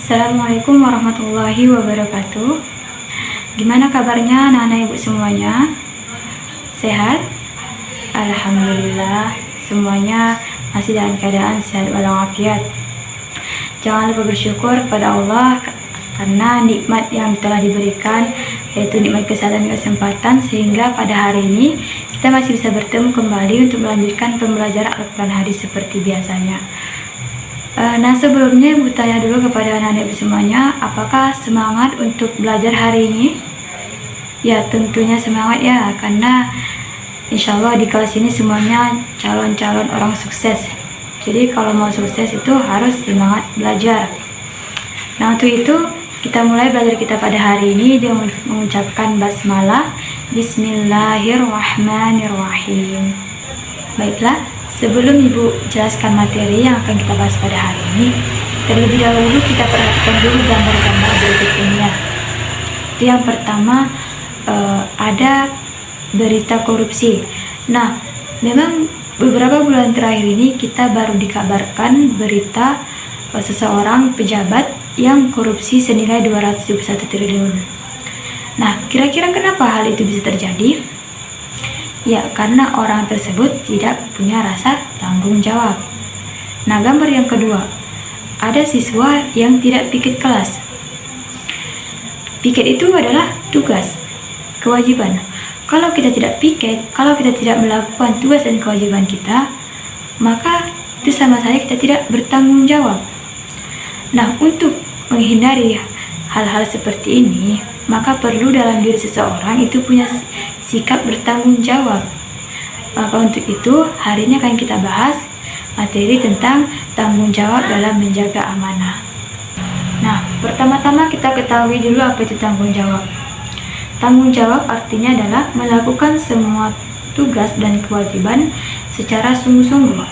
Assalamualaikum warahmatullahi wabarakatuh. Gimana kabarnya anak-anak ibu semuanya? Sehat? Alhamdulillah, semuanya masih dalam keadaan sehat walafiat. Jangan lupa bersyukur kepada Allah karena nikmat yang telah diberikan, yaitu nikmat kesehatan dan kesempatan, sehingga pada hari ini kita masih bisa bertemu kembali untuk melanjutkan pembelajaran Al-Quran hadis seperti biasanya. Nah, sebelumnya Ibu tanya dulu kepada anak-anak ibu semuanya, apakah semangat untuk belajar hari ini? Ya, tentunya semangat ya, karena insya Allah di kelas ini semuanya calon-calon orang sukses. Jadi kalau mau sukses itu harus semangat belajar. Nah, untuk itu kita mulai belajar kita pada hari ini dengan mengucapkan basmalah. Bismillahirrahmanirrahim. Baiklah, sebelum Ibu jelaskan materi yang akan kita bahas pada hari ini, terlebih dahulu kita perhatikan dulu gambar-gambar berikut ini ya. Yang pertama, ada berita korupsi. Nah, memang beberapa bulan terakhir ini kita baru dikabarkan berita seseorang pejabat yang korupsi senilai 271 triliun. Nah, kira-kira kenapa hal itu bisa terjadi? Ya, karena orang tersebut tidak punya rasa tanggung jawab. Nah, gambar yang kedua, ada siswa yang tidak piket kelas. Piket itu adalah tugas, kewajiban. Kalau kita tidak piket, kalau kita tidak melakukan tugas dan kewajiban kita, maka itu sama saja kita tidak bertanggung jawab. Nah, untuk menghindari hal-hal seperti ini, maka perlu dalam diri seseorang itu punya sikap bertanggung jawab. Maka untuk itu, hari ini akan kita bahas materi tentang tanggung jawab dalam menjaga amanah. Nah, pertama-tama kita ketahui dulu apa itu tanggung jawab. Tanggung jawab artinya adalah melakukan semua tugas dan kewajiban secara sungguh-sungguh.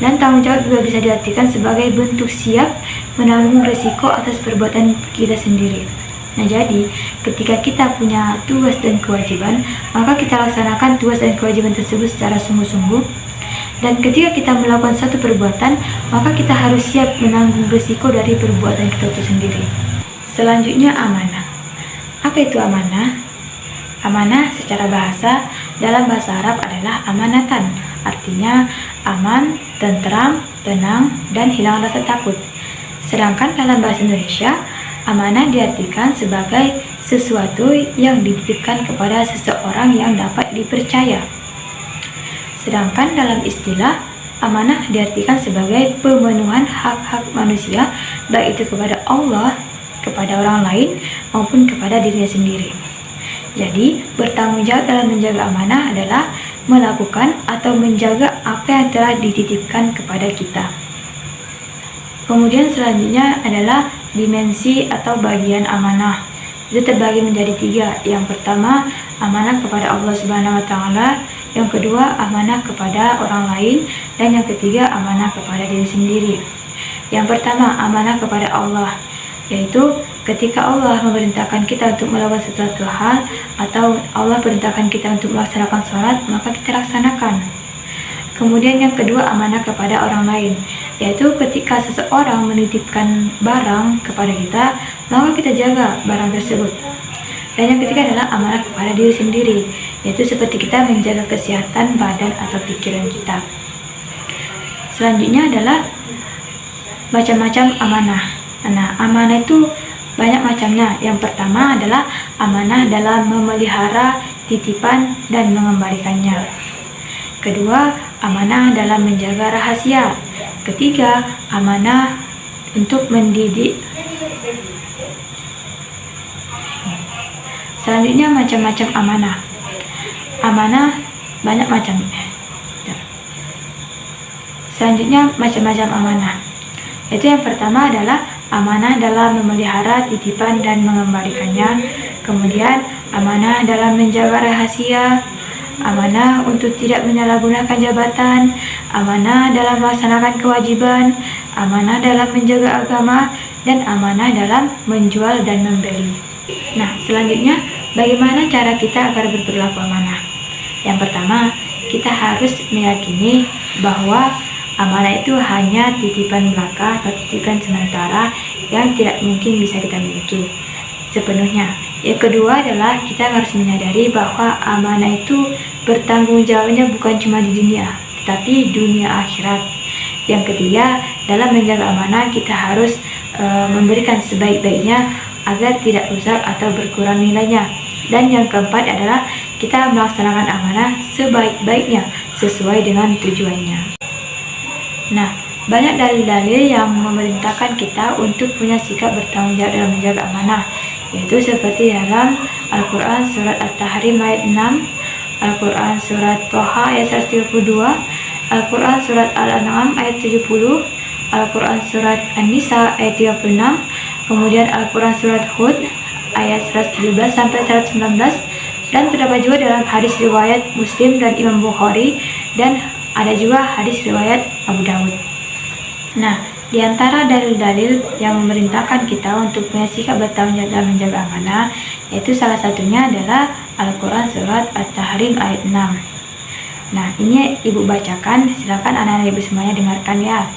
Dan tanggung jawab juga bisa diartikan sebagai bentuk siap menanggung risiko atas perbuatan kita sendiri. Nah, jadi ketika kita punya tugas dan kewajiban, maka kita laksanakan tugas dan kewajiban tersebut secara sungguh-sungguh. Dan ketika kita melakukan satu perbuatan, maka kita harus siap menanggung risiko dari perbuatan kita itu sendiri. Selanjutnya, amanah. Apa itu amanah? Amanah secara bahasa, dalam bahasa Arab adalah amanatan. Artinya aman, tentram, tenang, dan hilang rasa takut. Sedangkan dalam bahasa Indonesia, amanah diartikan sebagai sesuatu yang dititipkan kepada seseorang yang dapat dipercaya. Sedangkan dalam istilah, amanah diartikan sebagai pemenuhan hak-hak manusia, baik itu kepada Allah, kepada orang lain, maupun kepada dirinya sendiri. Jadi, bertanggung jawab dalam menjaga amanah adalah melakukan atau menjaga apa yang telah dititipkan kepada kita. Kemudian selanjutnya adalah dimensi atau bagian amanah. Itu terbagi menjadi 3. Yang pertama, amanah kepada Allah Subhanahu wa Ta'ala. Yang kedua, amanah kepada orang lain. Dan yang ketiga, amanah kepada diri sendiri. Yang pertama, amanah kepada Allah, yaitu ketika Allah memerintahkan kita untuk melakukan sesuatu hal, atau Allah perintahkan kita untuk melaksanakan sholat, maka kita laksanakan. Kemudian yang kedua, amanah kepada orang lain, yaitu ketika seseorang menitipkan barang kepada kita, maka kita jaga barang tersebut. Dan yang ketiga adalah amanah kepada diri sendiri, yaitu seperti kita menjaga kesehatan badan atau pikiran kita. Selanjutnya adalah macam-macam amanah. Nah, amanah itu banyak macamnya. Yang pertama adalah amanah dalam memelihara titipan dan mengembalikannya. Kedua, amanah dalam menjaga rahasia. Ketiga, amanah untuk mendidik. Selanjutnya, macam-macam amanah. Amanah banyak macam. Selanjutnya, macam-macam amanah. Itu yang pertama adalah amanah dalam memelihara titipan dan mengembalikannya. Kemudian, amanah dalam menjaga rahasia. Amanah untuk tidak menyalahgunakan jabatan, amanah dalam melaksanakan kewajiban, amanah dalam menjaga agama, dan amanah dalam menjual dan membeli. Nah, selanjutnya, bagaimana cara kita agar berperilaku amanah? Yang pertama, kita harus meyakini bahwa amanah itu hanya titipan belaka atau titipan sementara yang tidak mungkin bisa kita miliki sepenuhnya. Yang kedua adalah kita harus menyadari bahwa amanah itu bertanggung jawabnya bukan cuma di dunia, tetapi dunia akhirat. Yang ketiga, dalam menjaga amanah kita harus memberikan sebaik-baiknya agar tidak rusak atau berkurang nilainya. Dan yang keempat adalah kita melaksanakan amanah sebaik-baiknya sesuai dengan tujuannya. Nah, banyak dalil-dalil yang memerintahkan kita untuk punya sikap bertanggung jawab dalam menjaga amanah, yaitu seperti dalam Al-Quran Surat At-Tahrim ayat 6, Al-Quran Surat Toha ayat 132, Al-Quran Surat Al-An'am ayat 70, Al-Quran Surat An-Nisa ayat 36, kemudian Al-Quran Surat Hud ayat 117-119, dan terdapat juga dalam hadis riwayat Muslim dan Imam Bukhari, dan ada juga hadis riwayat Abu Dawud. Nah, di antara dalil-dalil yang memerintahkan kita untuk punya sikap bertanggung jawab dalam menjaga amanah, yaitu salah satunya adalah Al-Quran Surat At-Tahrim ayat 6. Nah, ini Ibu bacakan, silakan anak-anak Ibu semuanya dengarkan ya.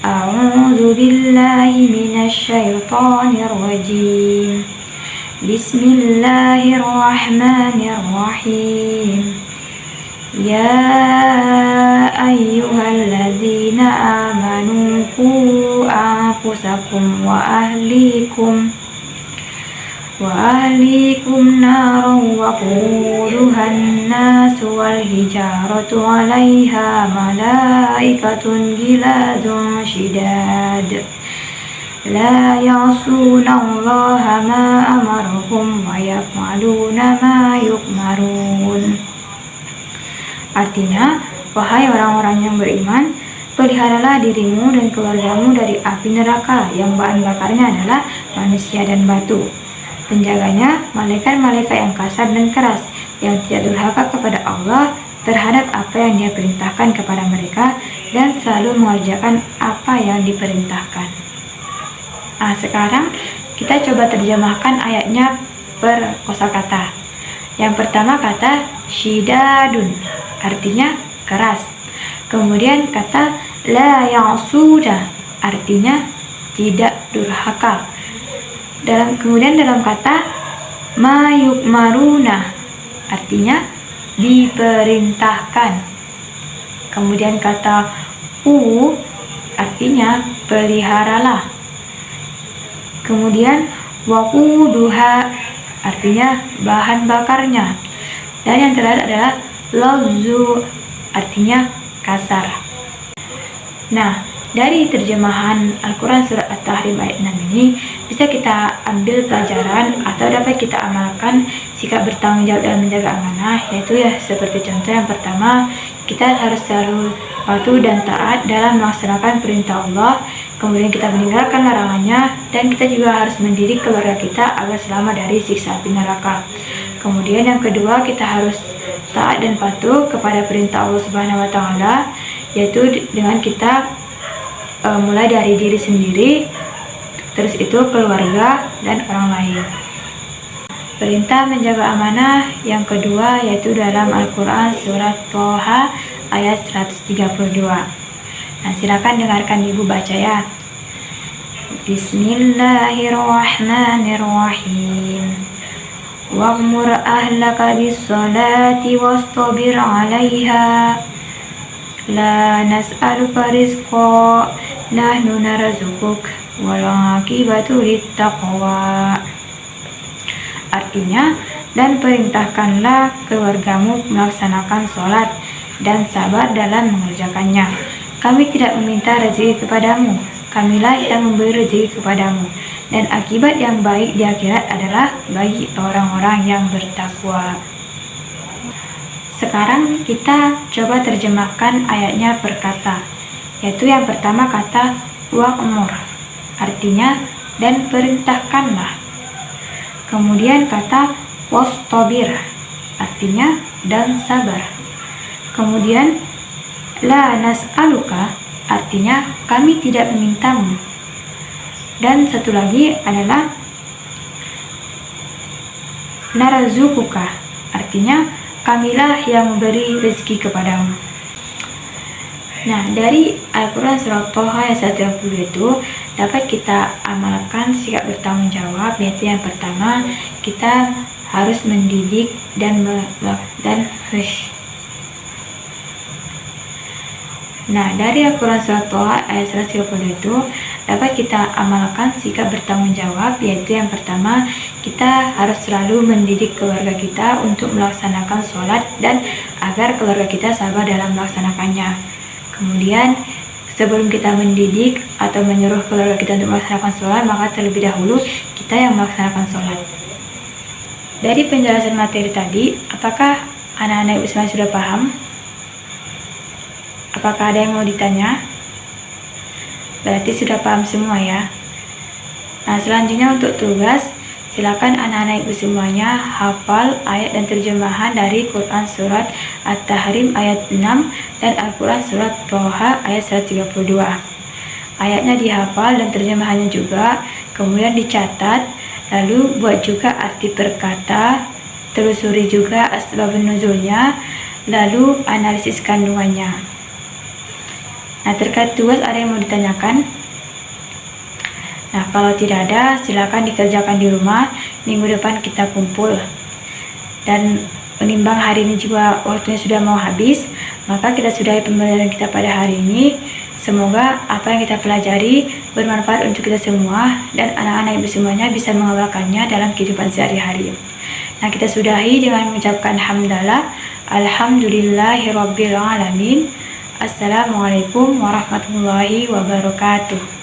A'udzu billahi minasyaitonir rajim. Bismillahirrahmanirrahim. Ya ayyuhalladzina amanu qu anfusakum wa ahlikum naran wa quduhan nasu wal hijaratu 'alaiha malaikatun ghiladun shidad la ya'sunallaha ma amarahum wa yaf'aluna ma yu'marun. Artinya, wahai orang-orang yang beriman, peliharalah dirimu dan keluargamu dari api neraka yang bahan bakarnya adalah manusia dan batu. Penjaganya malaikat-malaikat yang kasar dan keras, yang tidak durhaka kepada Allah terhadap apa yang Dia perintahkan kepada mereka dan selalu mengerjakan apa yang diperintahkan. Nah, sekarang kita coba terjemahkan ayatnya per kosakata. Yang pertama kata syidadun, artinya keras. Kemudian kata la ya'suda, artinya tidak durhaka. Kemudian dalam kata ma yu'maruna, artinya diperintahkan. Kemudian kata artinya peliharalah. Kemudian waquduha, artinya bahan bakarnya. Dan yang terakhir adalah lafzu, artinya kasar. Nah, dari terjemahan Al-Quran Surat At-Tahrim ayat 6 ini bisa kita ambil pelajaran atau dapat kita amalkan sikap bertanggung jawab dalam menjaga amanah, yaitu ya seperti contoh yang pertama, kita harus selalu patuh dan taat dalam melaksanakan perintah Allah, kemudian kita meninggalkan larangannya, dan kita juga harus mendidik keluarga kita agar selamat dari siksa api neraka. Kemudian yang kedua, kita harus taat dan patuh kepada perintah Allah Subhanahu wa Ta'ala, yaitu dengan kita mulai dari diri sendiri, terus itu keluarga dan orang lain. Perintah menjaga amanah yang kedua yaitu dalam Al-Quran Surat Toha ayat 132. Nah, silakan dengarkan Ibu baca ya. Bismillahirrahmanirrahim. Wa'mur ahlaka bis-salati wastabir 'alaiha. La nas'aluka rizqa, nahnu narzuquk, wal 'aqibatu littaqwa. Artinya, dan perintahkanlah keluargamu melaksanakan sholat dan sabar dalam mengerjakannya. Kami tidak meminta rezeki kepadamu, kamilah yang memberi rezeki kepadamu, dan akibat yang baik di akhirat adalah bagi orang-orang yang bertakwa. Sekarang kita coba terjemahkan ayatnya per kata, yaitu yang pertama kata wa'mur, artinya dan perintahkanlah. Kemudian kata wastabir, artinya dan sabar. Kemudian la nas'aluka, artinya kami tidak memintamu. Dan satu lagi adalah narzuquka, artinya kamilah yang memberi rezeki kepadamu. Nah, dari Al-Quran Surat Toha ayat 132 itu dapat kita amalkan sikap bertanggung jawab, yaitu yang pertama, kita harus mendidik dan Nah, dari Al-Quran Surat Toha ayat 132 itu dapat kita amalkan sikap bertanggung jawab, yaitu yang pertama, kita harus selalu mendidik keluarga kita untuk melaksanakan sholat dan agar keluarga kita sabar dalam melaksanakannya. Kemudian, sebelum kita mendidik atau menyuruh keluarga kita untuk melaksanakan sholat, maka terlebih dahulu kita yang melaksanakan sholat. Dari penjelasan materi tadi, apakah anak-anak Ibu semuanya sudah paham? Apakah ada yang mau ditanya? Berarti sudah paham semua ya. Nah, selanjutnya untuk tugas, silakan anak-anak Ibu semuanya hafal ayat dan terjemahan dari Quran Surat At-Tahrim ayat 6 dan Al-Quran Surat Toha ayat 132. Ayatnya dihafal dan terjemahannya juga, kemudian dicatat, lalu buat juga arti per kata, telusuri juga asbabun nuzulnya, lalu analisis kandungannya. Nah, terkait tugas ada yang mau ditanyakan? Nah, kalau tidak ada, silakan dikerjakan di rumah. Minggu depan kita kumpul. Dan menimbang hari ini juga waktunya sudah mau habis, maka kita sudahi pembelajaran kita pada hari ini. Semoga apa yang kita pelajari bermanfaat untuk kita semua dan anak-anak Ibu semuanya bisa mengamalkannya dalam kehidupan sehari-hari. Nah, kita sudahi dengan mengucapkan hamdalah, alhamdulillahirabbil alamin. Assalamualaikum warahmatullahi wabarakatuh.